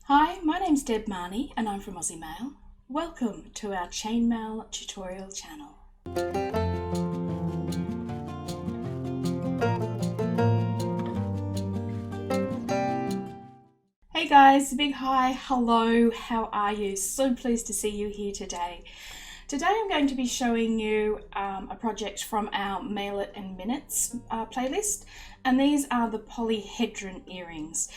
Hi, my name's Deb Marnie and I'm from Aussie Maille. Welcome to our chainmail tutorial channel. Hey guys, big hi, hello, how are you? So pleased to see you here today. Today I'm going to be showing you a project from our Mail It in Minutes playlist, and these are the Polyhedron earrings.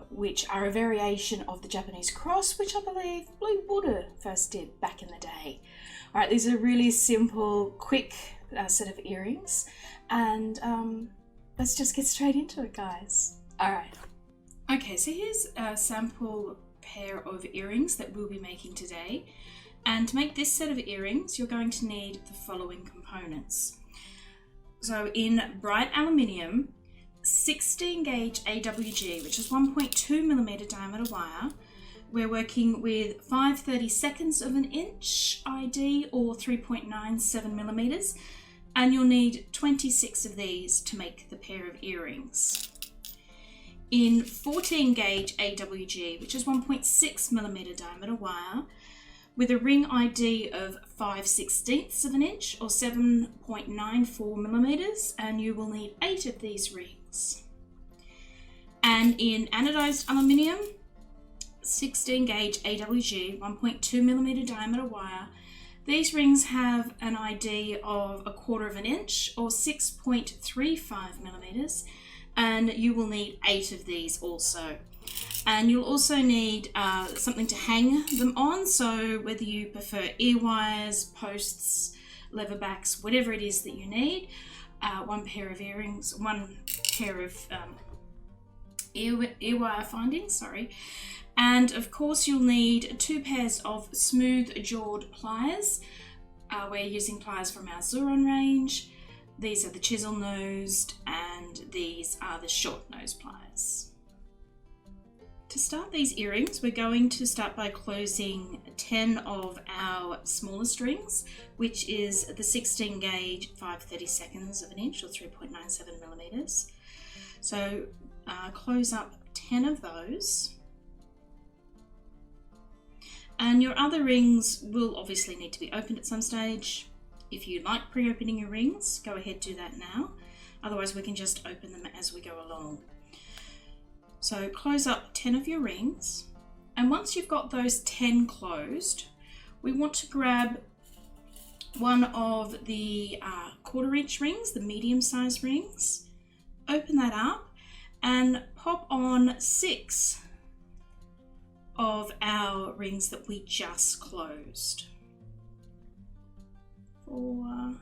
Which are a variation of the Japanese cross, which I believe Blue Buddha first did back in the day. All right, these are really simple, quick set of earrings, and let's just get straight into it, guys. All right. Okay, so here's a sample pair of earrings that we'll be making today. And to make this set of earrings, you're going to need the following components. So in bright aluminium, 16 gauge AWG, which is 1.2 millimeter diameter wire. We're working with 5/32 of an inch ID or 3.97 millimeters, and you'll need 26 of these to make the pair of earrings. In 14 gauge AWG, which is 1.6 millimeter diameter wire, with a ring ID of 5/16 of an inch or 7.94 millimeters, and you will need 8 of these rings. And in anodized aluminium, 16 gauge AWG, 1.2 millimeter diameter wire, these rings have an ID of 1/4 of an inch or 6.35 millimeters, and you will need 8 of these also. And you'll also need something to hang them on, so whether you prefer ear wires, posts, lever backs, whatever it is that you need, one pair of earrings, one pair of ear wire findings, and of course you'll need 2 pairs of smooth jawed pliers. We're using pliers from our Zuron range. These are the chisel nosed, and these are the short nose pliers. To start these earrings, we're going to start by closing 10 of our smallest rings, which is the 16 gauge 5/32 of an inch or 3.97 millimeters. So close up 10 of those. And your other rings will obviously need to be opened at some stage. If you like pre-opening your rings, go ahead, do that now. Otherwise we can just open them as we go along. So close up 10 of your rings, and once you've got those 10 closed, we want to grab one of the 1/4 inch rings, the medium size rings, open that up and pop on 6 of our rings that we just closed. 4,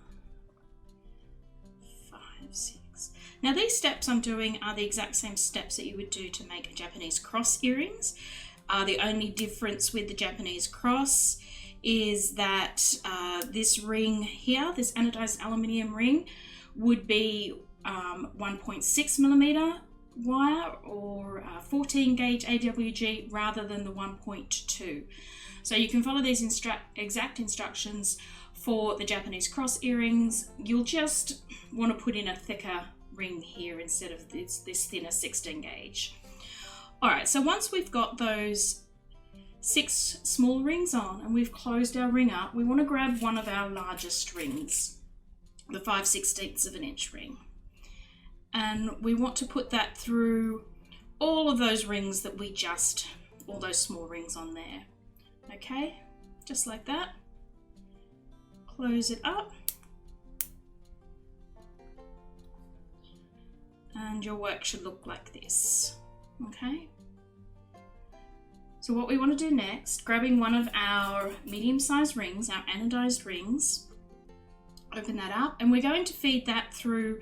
5, 6. Now these steps I'm doing are the exact same steps that you would do to make a Japanese cross earrings. The only difference with the Japanese cross is that this ring here, this anodized aluminium ring, would be 1.6 millimeter wire or 14 gauge AWG rather than the 1.2. So you can follow these exact instructions for the Japanese cross earrings. You'll just want to put in a thicker ring here instead of this thinner 16 gauge. Alright, so once we've got those 6 small rings on and we've closed our ring up, we want to grab one of our largest rings, the 5/16 of an inch ring. And we want to put that through all of those rings that we just, all those small rings on there. Okay, just like that. Close it up. And your work should look like this. Okay. So what we want to do next, grabbing one of our medium-sized rings, our anodized rings, open that up, and we're going to feed that through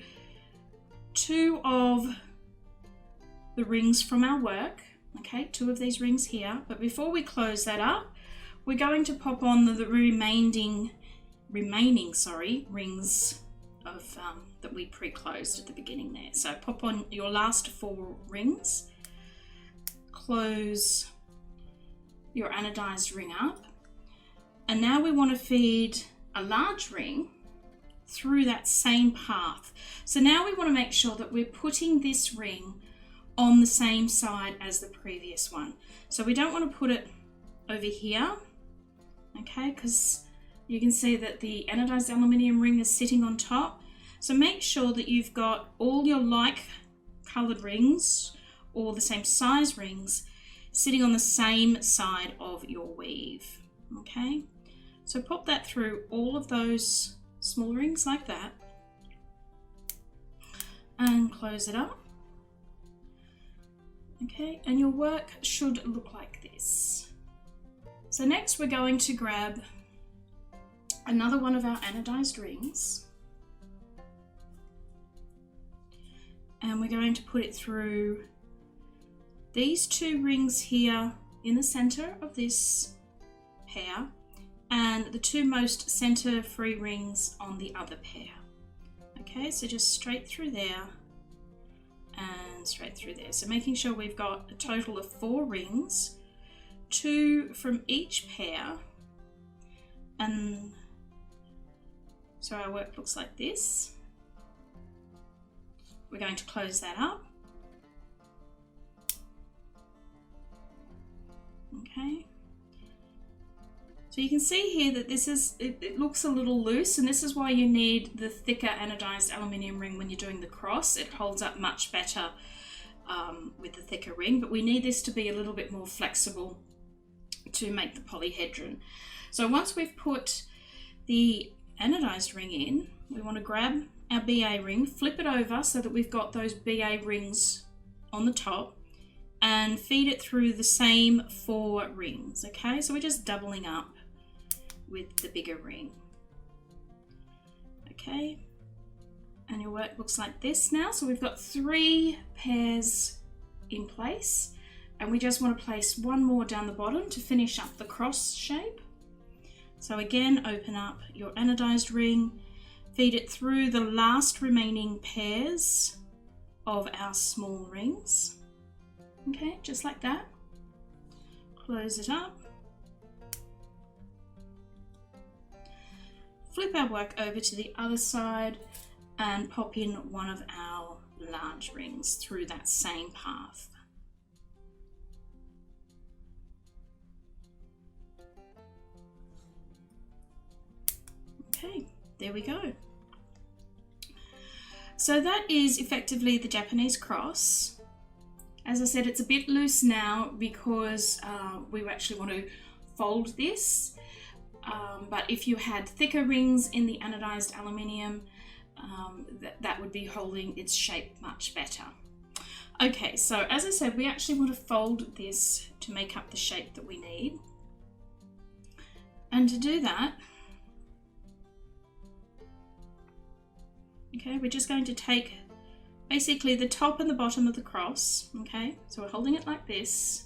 2 of the rings from our work. Okay, 2 of these rings here. But before we close that up, we're going to pop on the remaining rings of that we pre-closed at the beginning there. So pop on your last 4 rings, close your anodized ring up, and now we want to feed a large ring through that same path. So now we want to make sure that we're putting this ring on the same side as the previous one. So we don't want to put it over here, okay, because you can see that the anodized aluminium ring is sitting on top. So make sure that you've got all your like colored rings or the same size rings sitting on the same side of your weave, okay? So pop that through all of those small rings like that and close it up. Okay, and your work should look like this. So next we're going to grab another one of our anodized rings and we're going to put it through these two rings here in the center of this pair and the two most center free rings on the other pair. Okay, so just straight through there and straight through there. So making sure we've got a total of 4 rings, 2 from each pair, and so our work looks like this. We're going to close that up. Okay. So you can see here that this is, it looks a little loose, and this is why you need the thicker anodized aluminium ring when you're doing the cross. It holds up much better with the thicker ring, but we need this to be a little bit more flexible to make the polyhedron. So once we've put the anodized ring in, we want to grab our BA ring, flip it over so that we've got those BA rings on the top, and feed it through the same 4 rings, okay? So we're just doubling up with the bigger ring. Okay, and your work looks like this now. So we've got 3 pairs in place, and we just want to place one more down the bottom to finish up the cross shape. So again, open up your anodized ring, feed it through the last remaining pairs of our small rings. Okay, just like that. Close it up. Flip our work over to the other side and pop in one of our large rings through that same path. Okay, there we go. So that is effectively the Japanese cross. As I said, it's a bit loose now because we actually want to fold this. But if you had thicker rings in the anodized aluminium, that would be holding its shape much better. Okay, so as I said, we actually want to fold this to make up the shape that we need. And to do that, okay, we're just going to take basically the top and the bottom of the cross, okay? So we're holding it like this.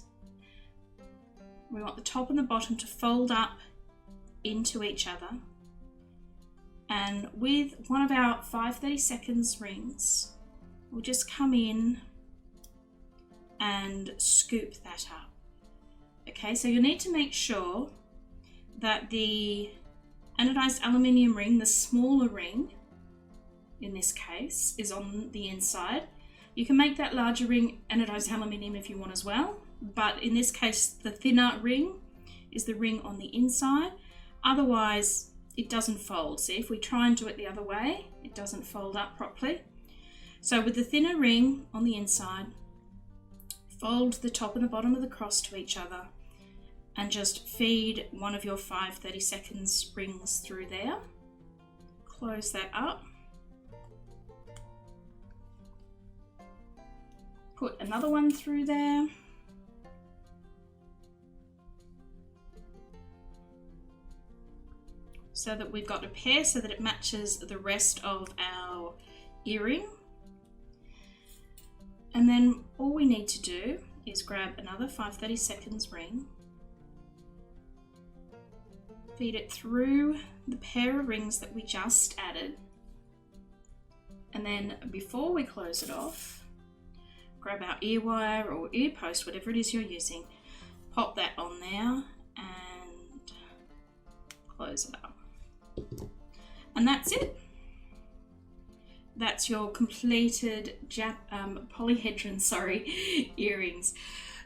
We want the top and the bottom to fold up into each other. And with one of our 5/32 rings, we'll just come in and scoop that up. Okay, so you'll need to make sure that the anodized aluminium ring, the smaller ring, in this case, is on the inside. You can make that larger ring anodized aluminium if you want as well, but in this case the thinner ring is the ring on the inside. Otherwise it doesn't fold. See, if we try and do it the other way, it doesn't fold up properly. So with the thinner ring on the inside, fold the top and the bottom of the cross to each other and just feed one of your 5/32 rings through there. Close that up. Put another one through there. So that we've got a pair so that it matches the rest of our earring. And then all we need to do is grab another 5/32 ring, feed it through the pair of rings that we just added, and then before we close it off, grab our ear wire or ear post, whatever it is you're using, pop that on there and close it up. And that's it. that's your completed polyhedron, earrings.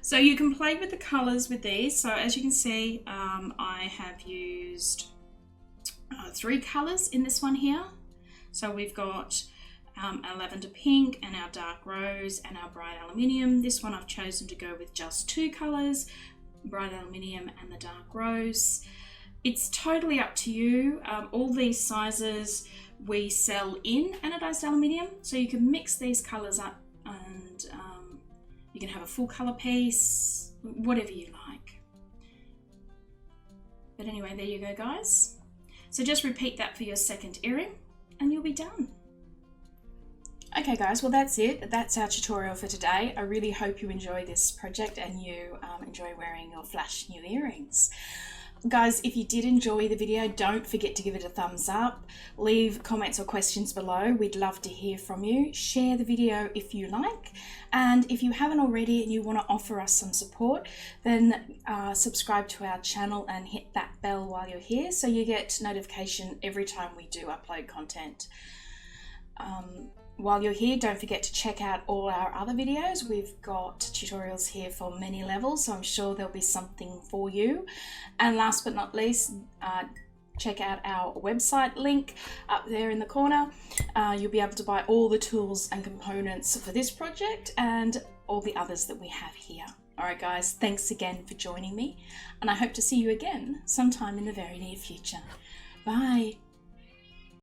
So you can play with the colours with these. So as you can see, I have used 3 colours in this one here. So we've got our lavender pink and our dark rose and our bright aluminium. This one I've chosen to go with just 2 colours, bright aluminium and the dark rose. It's totally up to you. All these sizes we sell in anodized aluminium, so you can mix these colours up and you can have a full colour piece, whatever you like. But anyway, there you go, guys. So just repeat that for your second earring and you'll be done. Okay guys, well that's it. That's our tutorial for today. I really hope you enjoy this project and you enjoy wearing your flash new earrings. Guys, if you did enjoy the video, don't forget to give it a thumbs up. Leave comments or questions below. We'd love to hear from you. Share the video if you like. And if you haven't already and you want to offer us some support, then subscribe to our channel and hit that bell while you're here so you get notification every time we do upload content. While you're here, don't forget to check out all our other videos. We've got tutorials here for many levels, so I'm sure there'll be something for you. And last but not least, check out our website link up there in the corner. You'll be able to buy all the tools and components for this project and all the others that we have here. Alright guys, thanks again for joining me, and I hope to see you again sometime in the very near future. Bye!